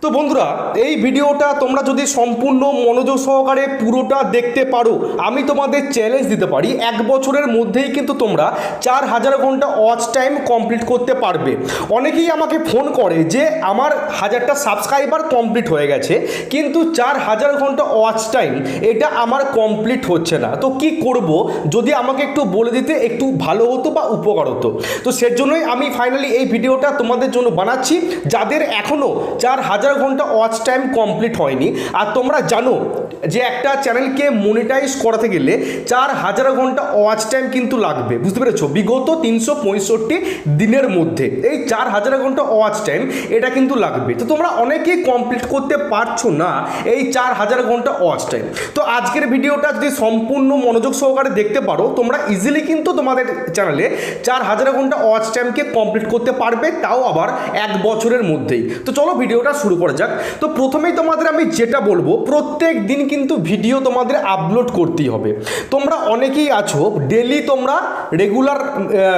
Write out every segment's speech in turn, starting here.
তো বন্ধুরা, এই ভিডিওটা তোমরা যদি সম্পূর্ণ মনোযোগ সহকারে পুরোটা দেখতে পারো, আমি তোমাদের চ্যালেঞ্জ দিতে পারি 1 বছরের মধ্যেই কিন্তু তোমরা 4000 ঘন্টা ওয়াচ টাইম কমপ্লিট করতে পারবে। অনেকেই আমাকে ফোন করে যে আমার 1000টা সাবস্ক্রাইবার কমপ্লিট হয়ে গেছে, কিন্তু 4000 ঘন্টা ওয়াচ টাইম এটা আমার কমপ্লিট হচ্ছে না। তো কি করব, যদি আমাকে একটু বলে দিতে একটু ভালো হতো বা উপকার হতো। তো সেজন্যই আমি ফাইনালি এই ভিডিওটা তোমাদের জন্য বানাচ্ছি, যাদের এখনও 4000 ঘন্টা ওয়াচ টাইম কমপ্লিট হয়নি। আর তোমরা জানো যে একটা চ্যানেলকে মনিটাইজ করাতে গেলে 4000 ঘন্টা ওয়াচ টাইম কিন্তু লাগবে, বুঝতে পেরেছো? বিগত 365 দিনের মধ্যে এই 4000 ঘন্টা ওয়াচ টাইম এটা কিন্তু লাগবে। তো তোমরা অনেকেই কমপ্লিট করতে পারছো না এই 4000 ঘন্টা ওয়াচ টাইম। তো আজকের ভিডিওটা যদি সম্পূর্ণ মনোযোগ সহকারে দেখতে পারো, তোমরা ইজিলি কিন্তু তোমাদের চ্যানেলে 4000 ঘন্টা ওয়াচ টাইমকে কমপ্লিট করতে পারবে, তাও আবার 1 বছরের মধ্যেই। তো চলো ভিডিওটা শুরু করা যাক। তো প্রথমেই তোমাদের আমি যেটা বলবো, প্রত্যেক দিন কিন্তু ভিডিও তোমাদের আপলোড করতেই হবে। তোমরা অনেকেই আছো ডেলি তোমরা রেগুলার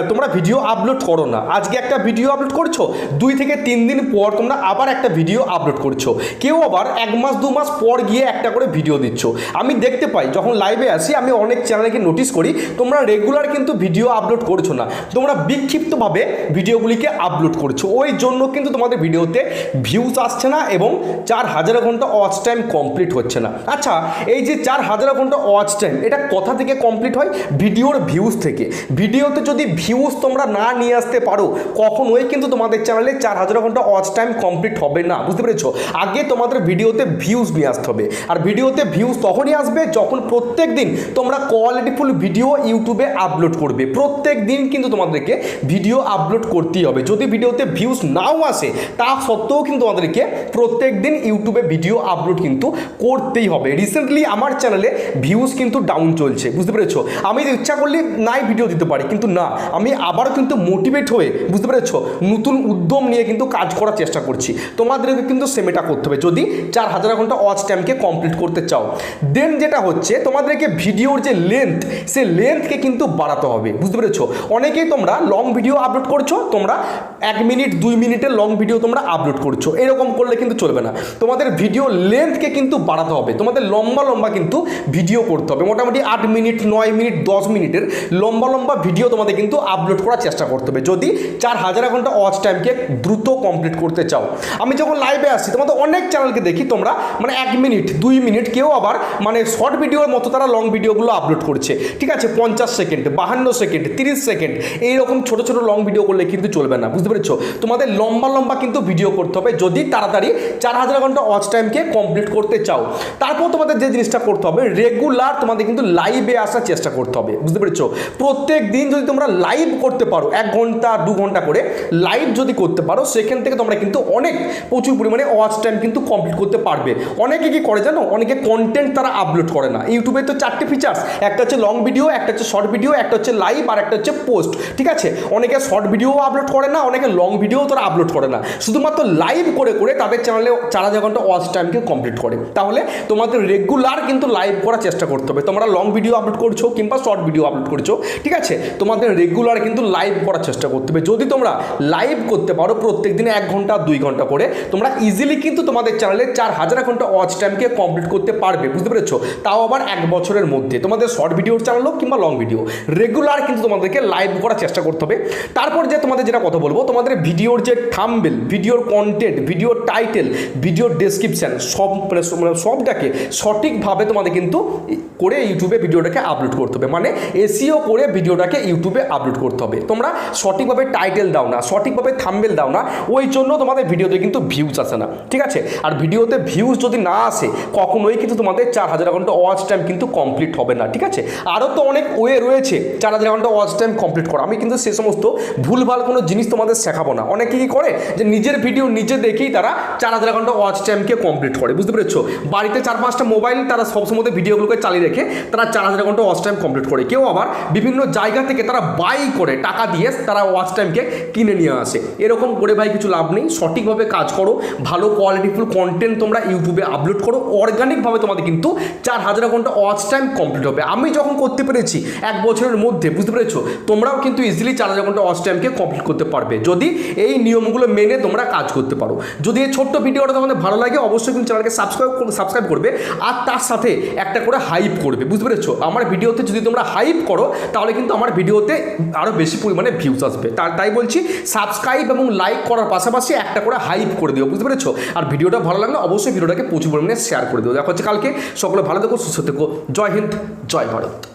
তোমরা ভিডিও আপলোড করো না। আজকে একটা ভিডিও আপলোড করছো, 2 থেকে 3 দিন পর তোমরা আবার একটা ভিডিও আপলোড করছো, কেউ আবার 1 মাস 2 মাস পর গিয়ে একটা করে ভিডিও দিচ্ছ। আমি দেখতে পাই যখন লাইভে আসি, আমি অনেক চ্যানেলকে নোটিস করি তোমরা রেগুলার কিন্তু ভিডিও আপলোড করছো না, তোমরা বিক্ষিপ্তভাবে ভিডিওগুলিকে আপলোড করছো। ওই জন্য কিন্তু তোমাদের ভিডিওতে ভিউজ আসছে না এবং 4000 ঘন্টা ওয়াচ টাইম কমপ্লিট হচ্ছে না। আচ্ছা, এই যে 4000 ঘন্টা ওয়াচ টাইম এটা কোথা থেকে কমপ্লিট হয়? ভিডিওর ভিউজ থেকে। ভিডিওতে যদি ভিউজ তোমরা না নিয়ে আসতে পারো, কখনোই কিন্তু তোমাদের চ্যানেলে 4000 ঘন্টা ওয়াচ টাইম কমপ্লিট হবে না, বুঝতে পেরেছো? আগে তোমাদের ভিডিওতে ভিউজ নিয়ে আসতে হবে। আর ভিডিওতে ভিউজ তখনই আসবে যখন প্রত্যেক দিন তোমরা কোয়ালিটিফুল ভিডিও ইউটিউবে আপলোড করবে। প্রত্যেক দিন কিন্তু তোমাদেরকে ভিডিও আপলোড করতেই হবে। যদি ভিডিওতে ভিউজ নাও আসে, তা সত্ত্বেও কিন্তু তোমাদেরকে প্রত্যেক দিন ইউটিউবে ভিডিও আপলোড কিন্তু করতেই হবে। রিসেন্টলি আমার চ্যানেলে ভিউজ কিন্তু ডাউন চলছে, বুঝতে পেরেছো? আমি ইচ্ছা করলে নাই ভিডিও দিতে পারি, কিন্তু না, আমি আবারও কিন্তু মোটিভেট হয়ে, বুঝতে পেরেছো, নতুন উদ্যম নিয়ে কিন্তু কাজ করার চেষ্টা করছি। তোমাদেরকে কিন্তু সেমেটা করতে হবে যদি 4000 ঘন্টা ওয়াচ টাইমকে কমপ্লিট করতে চাও। দেন যেটা হচ্ছে, তোমাদেরকে ভিডিওর যে লেন্থ, সে লেন্থকে কিন্তু বাড়াতে হবে, বুঝতে পেরেছো? অনেকেই তোমরা লং ভিডিও আপলোড করছো, তোমরা 1 মিনিট 2 মিনিটের লং ভিডিও তোমরা আপলোড করছো। এরকম করলে কিন্তু চলবে না। তোমাদের ভিডিও লেন্থকে কিন্তু বাড়াতে হবে, তোমাদের লম্বা লম্বা কিন্তু ভিডিও করতে হবে। মোটামুটি 8 মিনিট 9 মিনিট 10 মিনিটের লম্বা লম্বা ভিডিও তোমাদের কিন্তু আপলোড করার চেষ্টা করতে হবে যদি 4000 ঘন্টা ওয়াচ টাইমকে দ্রুত কমপ্লিট করতে চাও। আমি যখন লাইভে আসি, তোমাদের অনেক চ্যানেলকে দেখি তোমরা 1 মিনিট 2 মিনিট, কেউ আবার শর্ট ভিডিওর মতো তারা লং ভিডিওগুলো আপলোড করছে, ঠিক আছে? 50 সেকেন্ড 52 সেকেন্ড 30 সেকেন্ড এইরকম ছোট ছোট লং ভিডিও করলে কিন্তু চলবে না, বুঝতে পেরেছো? তোমাদের লম্বা লম্বা কিন্তু ভিডিও করতে হবে যদি তাড়াতাড়ি 4000 ঘন্টা ওয়াচ টাইমকে কমপ্লিট করতে চাও। তারপর তোমাদের যে জিনিসটা করতে হবে, রেগুলার তোমাদের কিন্তু লাইভে আসার চেষ্টা করতে হবে, বুঝতে পেরেছো? প্রত্যেক দিন যদি তোমরা লাইভ করতে পারো, 1 ঘন্টা 2 ঘন্টা করে লাইভ যদি করতে পারো, সেখান থেকে তোমরা কিন্তু অনেক প্রচুর পরিমাণে ওয়াচ টাইম কিন্তু কমপ্লিট করতে পারবে। অনেকে কি করে জানো, অনেকে কন্টেন্ট তারা আপলোড করে না। ইউটিউবে তো 4টে ফিচার্স, একটা হচ্ছে লং ভিডিও, একটা হচ্ছে শর্ট ভিডিও, একটা হচ্ছে লাইভ, আর একটা হচ্ছে পোস্ট, ঠিক আছে? অনেকে শর্ট ভিডিও আপলোড করে না, অনেকে লং ভিডিও তারা আপলোড করে না, শুধুমাত্র লাইভ করে করে তাদের চ্যানেলে 4000 ঘন্টা ওয়াচ টাইমকে কমপ্লিট করে। তাহলে তোমাদের রেগুলার কিন্তু লাইভ করার চেষ্টা করতে হবে। তোমরা লং ভিডিও আপলোড করছো কিংবা শর্ট ভিডিও আপলোড করছো, ঠিক আছে? তোমাদের রেগুলার কিন্তু লাইভ করার চেষ্টা করতে হবে। যদি তোমরা লাইভ করতে পারো প্রত্যেক দিনে 1 ঘন্টা 2 ঘন্টা করে, তোমরা ইজিলি কিন্তু তোমাদের চ্যানেলে 4000 ঘন্টা ওয়াচ টাইমকে কমপ্লিট করতে পারবে, বুঝতে পেরেছো? তাও আবার 1 বছরের মধ্যে। তোমাদের শর্ট ভিডিওর চ্যানেল হোক কিংবা লং ভিডিও, রেগুলার কিন্তু তোমাদেরকে লাইভ করার চেষ্টা করতে হবে। তারপর যে তোমাদের যেটা কথা বলবো, তোমাদের ভিডিওর যে থাম্বনেল, ভিডিওর কন্টেন্ট, ভিডিওর টাইটেল, ভিডিওর ডেসক্রিপশন সবটাকে সঠিকভাবে তোমাদের কিন্তু করে ইউটিউবে ভিডিওটাকে আপলোড করতে হবে। এসইও করে ভিডিওটাকে ইউটিউবে আপলোড করতে হবে। তোমরা সঠিকভাবে টাইটেল দাও না, সঠিকভাবে থাম্বনেল দাও না, ওই জন্য তোমাদের ভিডিওতে কিন্তু ভিউজ আসে না, ঠিক আছে? আর ভিডিওতে ভিউজ যদি না আসে, কখনোই কিন্তু তোমাদের 4000 ঘন্টা ওয়াচ টাইম কিন্তু কমপ্লিট হবে না, ঠিক আছে? আরও তো অনেক ওয়ে রয়েছে 4000 ঘন্টা ওয়াচ টাইম কমপ্লিট করা। আমি কিন্তু সে সমস্ত ভুলভাল কোনো জিনিস তোমাদের শেখাবো না। অনেকে কি করে যে নিজের ভিডিও নিজে দেখেই তারা 4000 ঘন্টা ওয়াচ টাইমকে কমপ্লিট করে, বুঝতে পেরেছো? বাড়িতে 4-5 জাস্ট মোবাইল তারা সবসময় ভিডিওগুলোকে চালিয়ে রেখে তারা 4000 ঘন্টা ওয়াচ টাইম কমপ্লিট করে। কেউ আবার বিভিন্ন জায়গা থেকে তারা বাই করে টাকা দিয়ে তারা ওয়াচ টাইমকে কিনে নিয়ে আসে। এরকম করে ভাই কিছু লাভ নেই। সঠিকভাবে কাজ করো, ভালো কোয়ালিটিফুল কন্টেন্ট তোমরা ইউটিউবে আপলোড করো, অর্গানিকভাবে তোমাদের কিন্তু 4000 ঘন্টা ওয়াচ টাইম কমপ্লিট হবে। আমি যখন করতে পেরেছি 1 বছরের মধ্যে, বুঝতে পেরেছো, তোমরাও কিন্তু ইজিলি 4000 ঘন্টা ওয়াচ টাইমকে কমপ্লিট করতে পারবে যদি এই নিয়মগুলো মেনে তোমরা কাজ করতে পারো। যদি এই ছোট্ট ভিডিওটা তোমাদের ভালো লাগে অবশ্যই কিন্তু চ্যানেলকে সাবস্ক্রাইব করবে, আর তার সাথে একটা করে হাইপ করবে, বুঝতে পেরেছো। আমার ভিডিওতে যদি তোমরা হাইপ করো তাহলে কিন্তু আমার ভিডিওতে আরও বেশি পরিমাণে ভিউজ আসবে। তাই বলছি সাবস্ক্রাইব এবং লাইক করার পাশাপাশি একটা করে হাইপ করে দিও, বুঝতে পেরেছো। আর ভিডিওটা ভালো লাগলে অবশ্যই ভিডিওটাকে প্রচুর পরিমাণে শেয়ার করে দিও। দেখা হচ্ছে কালকে। সকলে ভালো থেকো, সুস্থ থেকো। জয় হিন্দ, জয় ভারত।